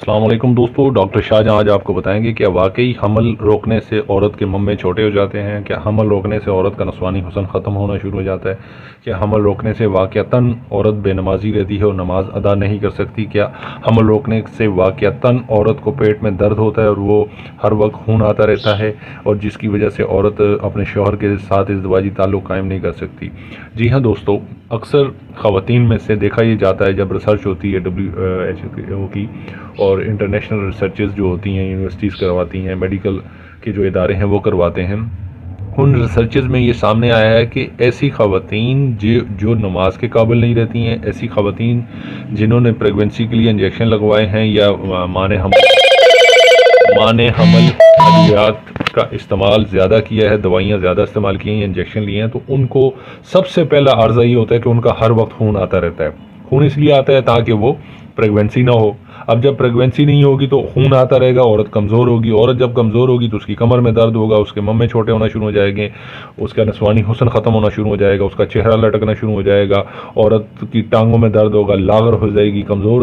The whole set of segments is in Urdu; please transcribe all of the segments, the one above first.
السلام علیکم دوستو، ڈاکٹر شاہجہاں آج آپ کو بتائیں گے کہ واقعی حمل روکنے سے عورت کے ممے چھوٹے ہو جاتے ہیں؟ کیا حمل روکنے سے عورت کا نسوانی حسن ختم ہونا شروع ہو جاتا ہے؟ کیا حمل روکنے سے واقعتاً عورت بے نمازی رہتی ہے اور نماز ادا نہیں کر سکتی؟ کیا حمل روکنے سے واقعتاً عورت کو پیٹ میں درد ہوتا ہے اور وہ ہر وقت خون آتا رہتا ہے اور جس کی وجہ سے عورت اپنے شوہر کے ساتھ ازدواجی تعلق قائم نہیں کر سکتی؟ جی ہاں دوستو، اکثر خواتین میں سے دیکھا یہ جاتا ہے جب ریسرچ ہوتی ہے WHO کی اور انٹرنیشنل ریسرچز جو ہوتی ہیں، یونیورسٹیز کرواتی ہیں، میڈیکل کے جو ادارے ہیں وہ کرواتے ہیں، ان ریسرچز میں یہ سامنے آیا ہے کہ ایسی خواتین جو نماز کے قابل نہیں رہتی ہیں، ایسی خواتین جنہوں نے پریگننسی کے لیے انجیکشن لگوائے ہیں یا مانے حمل ادویات کا استعمال زیادہ کیا ہے، دوائیاں زیادہ استعمال کی ہیں، انجیکشن لیے ہیں، تو ان کو سب سے پہلا عرضہ یہ ہوتا ہے کہ ان کا ہر وقت خون آتا رہتا ہے۔ خون اس لیے آتا ہے تاکہ وہ پریگننسی نہ ہو۔ اب جب پریگننسی نہیں ہوگی تو خون آتا رہے گا، عورت کمزور ہوگی، عورت جب کمزور ہوگی تو اس کی کمر میں درد ہوگا، اس کے ممے چھوٹے ہونا شروع ہو جائیں گے، اس کا نسوانی حسن ختم ہونا شروع ہو جائے گا، اس کا چہرہ لٹکنا شروع ہو جائے گا، عورت کی ٹانگوں میں درد ہوگا، لاغر ہو جائے گی، کمزور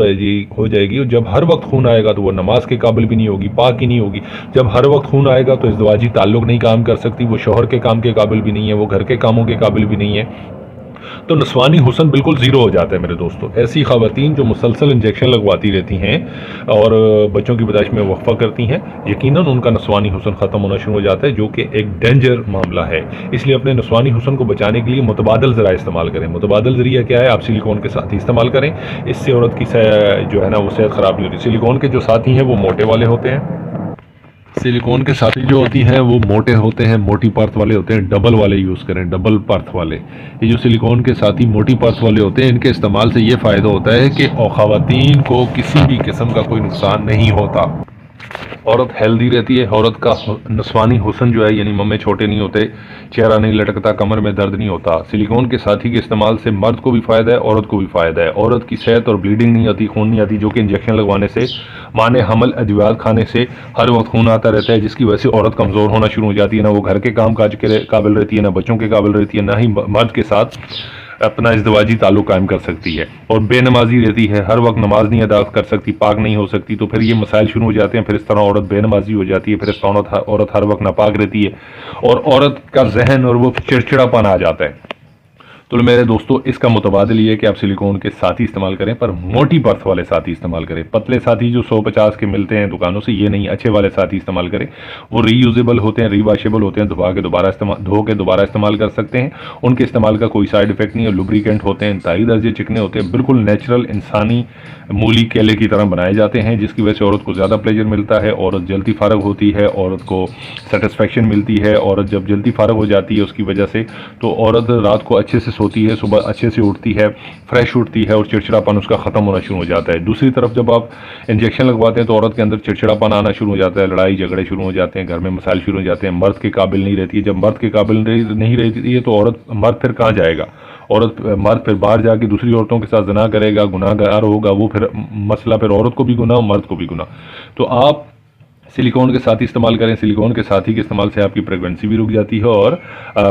ہو جائے گی، اور جب ہر وقت خون آئے گا تو وہ نماز کے قابل بھی نہیں ہوگی، پاک ہی نہیں ہوگی۔ جب ہر وقت خون آئے گا تو ازدواجی تعلق نہیں کام کر سکتی، وہ شوہر کے کام کے قابل بھی نہیں ہے، وہ گھر کے کاموں کے قابل بھی نہیں ہے، تو نسوانی حسن بالکل زیرو ہو جاتا ہے میرے دوستو۔ ایسی خواتین جو مسلسل انجیکشن لگواتی رہتی ہیں اور بچوں کی پیدائش میں وقفہ کرتی ہیں، یقیناً ان کا نسوانی حسن ختم ہونا شروع ہو جاتا ہے، جو کہ ایک ڈینجر معاملہ ہے۔ اس لیے اپنے نسوانی حسن کو بچانے کے لیے متبادل ذرائع استعمال کریں۔ متبادل ذریعہ کیا ہے؟ آپ سلیکون کے ساتھی استعمال کریں، اس سے عورت کی جو ہے نا وہ صحت خراب نہیں ہوتی۔ سلیکون کے جو ساتھی ہیں وہ موٹے والے ہوتے ہیں، سلیکون کے ساتھی جو ہوتی ہیں وہ موٹے ہوتے ہیں، موٹی پرت والے ہوتے ہیں، ڈبل والے یوز کریں، ڈبل پرت والے۔ یہ جو سلیکون کے ساتھی موٹی پرت والے ہوتے ہیں، ان کے استعمال سے یہ فائدہ ہوتا ہے کہ خواتین کو کسی بھی قسم کا کوئی نقصان نہیں ہوتا، عورت ہیلدی رہتی ہے، عورت کا نسوانی حسن جو ہے یعنی ممے چھوٹے نہیں ہوتے، چہرہ نہیں لٹکتا، کمر میں درد نہیں ہوتا۔ سلیکون کے ساتھی کے استعمال سے مرد کو بھی فائدہ ہے، عورت کو بھی فائدہ ہے۔ عورت کی صحت اور بلیڈنگ نہیں آتی، خون نہیں آتی، جو کہ انجیکشن لگوانے سے، مانے حمل ادویات کھانے سے ہر وقت خون آتا رہتا ہے، جس کی وجہ سے عورت کمزور ہونا شروع ہو جاتی ہے، نہ وہ گھر کے کام کاج کے قابل رہتی ہے، نہ بچوں کے قابل رہتی ہے، نہ ہی مرد کے ساتھ اپنا ازدواجی تعلق قائم کر سکتی ہے، اور بے نمازی رہتی ہے، ہر وقت نماز نہیں ادا کر سکتی، پاک نہیں ہو سکتی۔ تو پھر یہ مسائل شروع ہو جاتے ہیں، پھر اس طرح عورت بے نمازی ہو جاتی ہے، پھر اس طرح عورت ہر وقت ناپاک رہتی ہے، اور عورت کا ذہن اور وہ چڑچڑا پن آ جاتا ہے۔ تو میرے دوستو، اس کا متبادل یہ ہے کہ آپ سلیکون کے ساتھی استعمال کریں، پر موٹی پرت والے ساتھی استعمال کریں۔ پتلے ساتھی جو 150 کے ملتے ہیں دکانوں سے، یہ نہیں، اچھے والے ساتھی استعمال کریں۔ وہ ری یوزیبل ہوتے ہیں، ری واشیبل ہوتے ہیں، دھو کے دوبارہ استعمال کر سکتے ہیں، ان کے استعمال کا کوئی سائیڈ افیکٹ نہیں ہے، لوبریکینٹ ہوتے ہیں، انتہائی درجے چکنے ہوتے ہیں، بالکل نیچرل انسانی مولی کیلے کی طرح بنائے جاتے ہیں، جس کی وجہ سے عورت کو زیادہ پلیجر ملتا ہے، عورت جلدی فارغ ہوتی ہے، عورت کو سیٹسفیکشن ملتی ہے۔ عورت جب جلدی فارغ ہو جاتی ہے اس کی وجہ سے، تو عورت رات کو اچھے سے سوتی ہے، صبح اچھے سے اٹھتی ہے، فریش اٹھتی ہے، اور چڑچڑاپن اس کا ختم ہونا شروع ہو جاتا ہے۔ دوسری طرف جب آپ انجیکشن لگواتے ہیں تو عورت کے اندر چڑچڑاپن آنا شروع ہو جاتا ہے، لڑائی جھگڑے شروع ہو جاتے ہیں، گھر میں مسائل شروع ہو جاتے ہیں، مرد کے قابل نہیں رہتی ہے۔ جب مرد کے قابل نہیں رہتی ہے تو مرد پھر کہاں جائے گا؟ مرد پھر باہر جا کے دوسری عورتوں کے ساتھ زنا کرے گا، گناہ گار ہوگا، وہ پھر مسئلہ پھر عورت کو بھی گناہ، مرد کو بھی گناہ۔ تو آپ سلیکون کے ساتھی استعمال کریں۔ سلیکون کے ساتھی کے استعمال سے آپ کی پریگننسی بھی رک جاتی ہے اور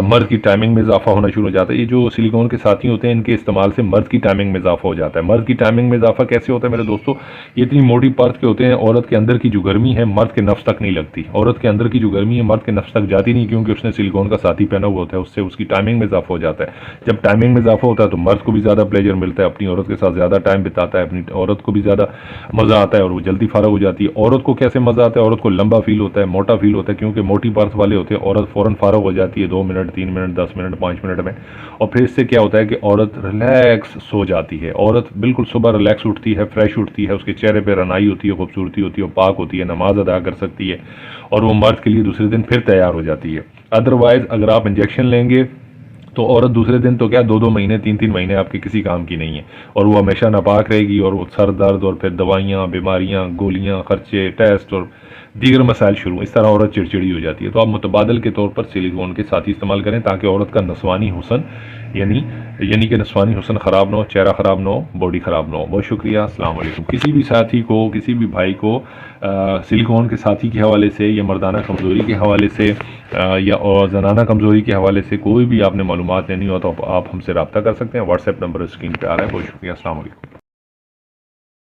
مرد کی ٹائمنگ میں اضافہ ہونا شروع ہو جاتا ہے۔ یہ جو سلیکون کے ساتھی ہوتے ہیں، ان کے استعمال سے مرد کی ٹائمنگ میں اضافہ ہو جاتا ہے۔ مرد کی ٹائمنگ میں اضافہ کیسے ہوتا ہے میرے دوستو؟ یہ اتنی موٹی پرت کے ہوتے ہیں، عورت کے اندر کی جو گرمی ہے مرد کے نفس تک نہیں لگتی، عورت کے اندر کی جو گرمی ہے مرد کے نفس تک جاتی نہیں، کیونکہ اس نے سلیکون کا ساتھی پہنا ہوا ہوتا ہے، اس سے اس کی ٹائمنگ میں اضافہ ہو جاتا ہے۔ جب ٹائمنگ میں اضافہ ہوتا ہے تو مرد کو بھی زیادہ پلیجر ملتا ہے، اپنی عورت کے ساتھ زیادہ ٹائم بتاتا ہے، اپنی عورت کو بھی زیادہ مزہ آتا ہے اور وہ جلدی فارغ ہو جاتی ہے۔ عورت کو کیسے مزہ آتا ہے؟ عورت کو لمبا فیل ہوتا ہے، موٹا فیل ہوتا ہے، کیونکہ موٹی پرت والے ہوتے ہیں، عورت فوراً فارغ ہو جاتی ہے 2 منٹ 3 منٹ 10 منٹ 5 منٹ میں، اور پھر اس سے کیا ہوتا ہے کہ عورت ریلیکس سو جاتی ہے، عورت بالکل صبح ریلیکس اٹھتی ہے، فریش اٹھتی ہے، اس کے چہرے پہ رنائی ہوتی ہے، خوبصورتی ہوتی ہے، پاک ہوتی ہے، نماز ادا کر سکتی ہے، اور وہ مرد کے لیے دوسرے دن پھر تیار ہو جاتی ہے۔ ادروائز اگر آپ انجیکشن لیں گے تو عورت دوسرے دن تو کیا 2 مہینے 3 مہینے آپ کے کسی کام کی نہیں ہے، اور وہ ہمیشہ ناپاک رہے گی، اور وہ سر درد اور پھر دوائیاں، بیماریاں، گولیاں، خرچے، ٹیسٹ اور دیگر مسائل شروع، اس طرح عورت چڑچڑی ہو جاتی ہے۔ تو آپ متبادل کے طور پر سلیکون کے ساتھی استعمال کریں تاکہ عورت کا نسوانی حسن یعنی کہ نسوانی حسن خراب نہ ہو، چہرہ خراب نہ ہو، باڈی خراب نہ ہو۔ بہت شکریہ، السلام علیکم۔ کسی بھی ساتھی کو، کسی بھی بھائی کو سلیکون کے ساتھی کے حوالے سے یا مردانہ کمزوری کے حوالے سے یا زنانہ کمزوری کے حوالے سے کوئی بھی آپ نے معلومات لینی ہو تو آپ ہم سے رابطہ کر سکتے ہیں۔ واٹس ایپ نمبر اسکرین پہ آ رہا ہے۔ بہت شکریہ، السلام علیکم۔